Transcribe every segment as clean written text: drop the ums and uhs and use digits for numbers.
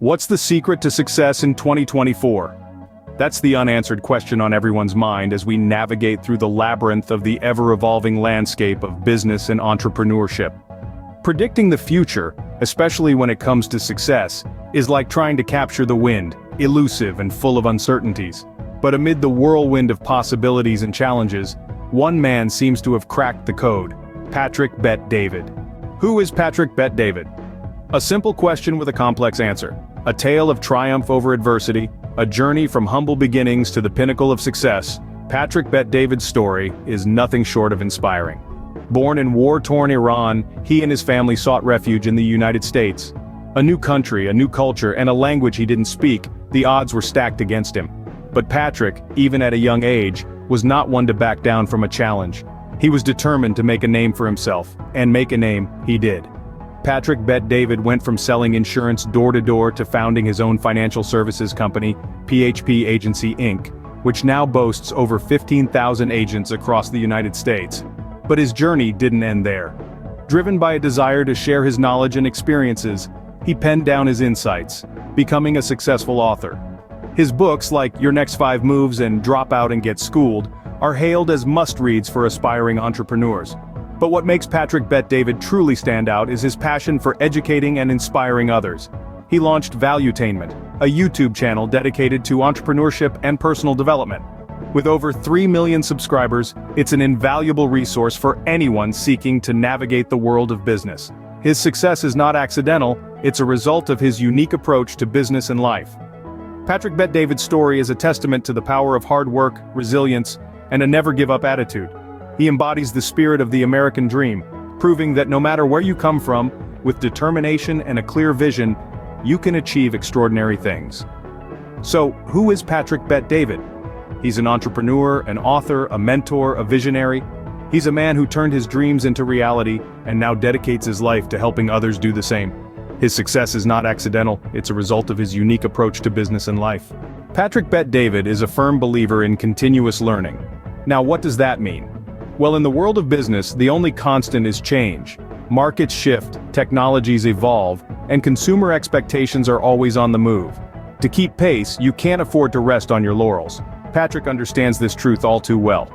What's the secret to success in 2024? That's the unanswered question on everyone's mind as we navigate through the labyrinth of the ever-evolving landscape of business and entrepreneurship. Predicting the future, especially when it comes to success, is like trying to capture the wind, elusive and full of uncertainties. But amid the whirlwind of possibilities and challenges, one man seems to have cracked the code: Patrick Bet-David. Who is Patrick Bet-David? A simple question with a complex answer. A tale of triumph over adversity, a journey from humble beginnings to the pinnacle of success. Patrick Bet-David's story is nothing short of inspiring. Born in war-torn Iran, he and his family sought refuge in the United States. A new country, a new culture, and a language he didn't speak, the odds were stacked against him. But Patrick, even at a young age, was not one to back down from a challenge. He was determined to make a name for himself, and make a name he did. Patrick Bet-David went from selling insurance door-to-door to founding his own financial services company, PHP Agency Inc., which now boasts over 15,000 agents across the United States. But his journey didn't end there. Driven by a desire to share his knowledge and experiences, he penned down his insights, becoming a successful author. His books like Your Next 5 Moves and Drop Out and Get Schooled are hailed as must-reads for aspiring entrepreneurs. But what makes Patrick Bet-David truly stand out is his passion for educating and inspiring others. He launched Valuetainment, a YouTube channel dedicated to entrepreneurship and personal development. With over 3 million subscribers, it's an invaluable resource for anyone seeking to navigate the world of business. His success is not accidental, it's a result of his unique approach to business and life. Patrick Bet-David's story is a testament to the power of hard work, resilience, and a never-give-up attitude. He embodies the spirit of the American dream, proving that no matter where you come from, with determination and a clear vision, you can achieve extraordinary things. So, who is Patrick Bet-David? He's an entrepreneur, an author, a mentor, a visionary. He's a man who turned his dreams into reality and now dedicates his life to helping others do the same. His success is not accidental, it's a result of his unique approach to business and life. Patrick Bet-David is a firm believer in continuous learning. Now, what does that mean? Well, in the world of business, the only constant is change. Markets shift, technologies evolve, and consumer expectations are always on the move. To keep pace, you can't afford to rest on your laurels. Patrick understands this truth all too well.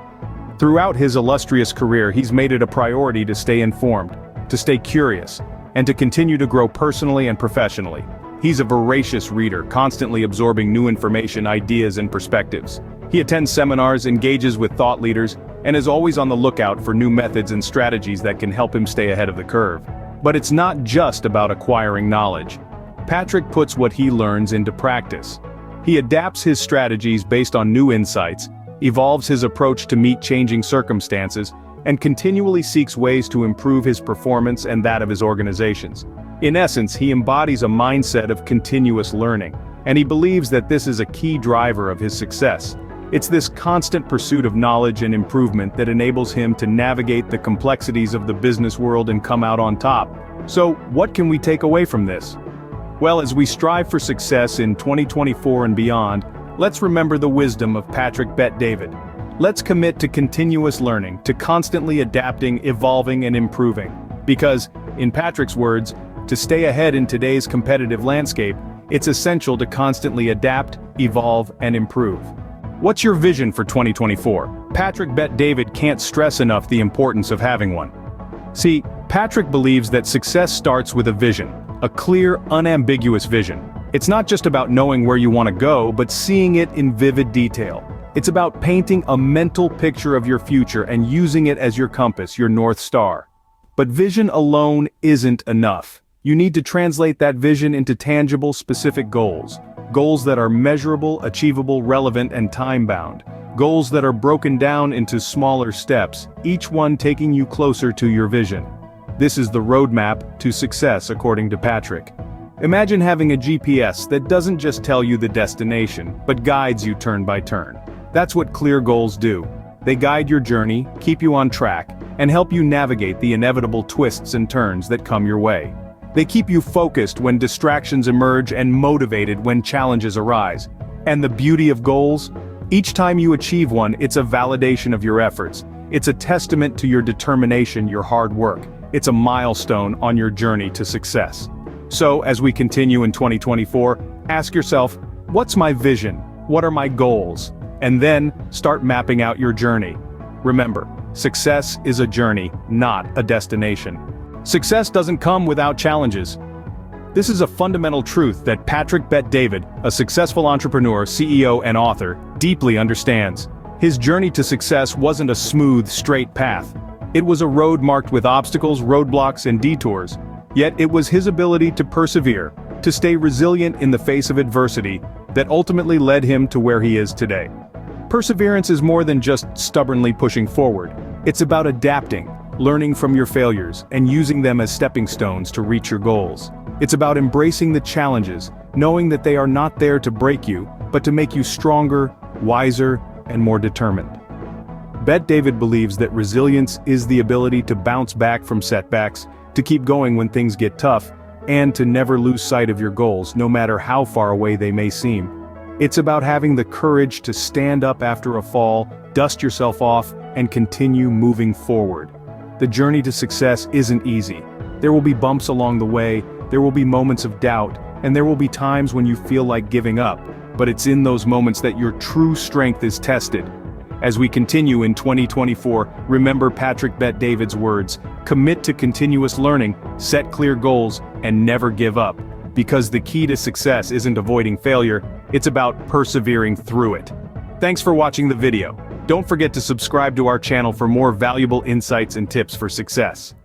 Throughout his illustrious career, he's made it a priority to stay informed, to stay curious, and to continue to grow personally and professionally. He's a voracious reader, constantly absorbing new information, ideas, and perspectives. He attends seminars, engages with thought leaders, and is always on the lookout for new methods and strategies that can help him stay ahead of the curve. But it's not just about acquiring knowledge. Patrick puts what he learns into practice. He adapts his strategies based on new insights, evolves his approach to meet changing circumstances, and continually seeks ways to improve his performance and that of his organizations. In essence, he embodies a mindset of continuous learning, and he believes that this is a key driver of his success. It's this constant pursuit of knowledge and improvement that enables him to navigate the complexities of the business world and come out on top. So, what can we take away from this? Well, as we strive for success in 2024 and beyond, let's remember the wisdom of Patrick Bet-David. Let's commit to continuous learning, to constantly adapting, evolving, and improving. Because, in Patrick's words, to stay ahead in today's competitive landscape, it's essential to constantly adapt, evolve, and improve. What's your vision for 2024? Patrick Bet-David can't stress enough the importance of having one. See, Patrick believes that success starts with a vision, a clear, unambiguous vision. It's not just about knowing where you want to go, but seeing it in vivid detail. It's about painting a mental picture of your future and using it as your compass, your North Star. But vision alone isn't enough. You need to translate that vision into tangible, specific goals. Goals that are measurable, achievable, relevant, and time-bound. Goals that are broken down into smaller steps, each one taking you closer to your vision. This is the roadmap to success, according to Patrick. Imagine having a GPS that doesn't just tell you the destination, but guides you turn by turn. That's what clear goals do. They guide your journey, keep you on track, and help you navigate the inevitable twists and turns that come your way. They keep you focused when distractions emerge and motivated when challenges arise. And the beauty of goals? Each time you achieve one, it's a validation of your efforts. It's a testament to your determination, your hard work. It's a milestone on your journey to success. So, as we continue in 2024, ask yourself, what's my vision? What are my goals? And then, start mapping out your journey. Remember, success is a journey, not a destination. Success doesn't come without challenges. This is a fundamental truth that Patrick Bet-David, a successful entrepreneur, CEO, and author, deeply understands. His journey to success wasn't a smooth, straight path. It was a road marked with obstacles, roadblocks, and detours. Yet it was his ability to persevere, to stay resilient in the face of adversity, that ultimately led him to where he is today. Perseverance is more than just stubbornly pushing forward. It's about adapting, learning from your failures, and using them as stepping stones to reach your goals. It's about embracing the challenges, knowing that they are not there to break you, but to make you stronger, wiser, and more determined. Bet-David believes that resilience is the ability to bounce back from setbacks, to keep going when things get tough, and to never lose sight of your goals, no matter how far away they may seem. It's about having the courage to stand up after a fall, dust yourself off, and continue moving forward. The journey to success isn't easy. There will be bumps along the way, there will be moments of doubt, and there will be times when you feel like giving up. But it's in those moments that your true strength is tested. As we continue in 2024, remember Patrick Bet-David's words: commit to continuous learning, set clear goals, and never give up. Because the key to success isn't avoiding failure, it's about persevering through it. Thanks for watching the video. Don't forget to subscribe to our channel for more valuable insights and tips for success.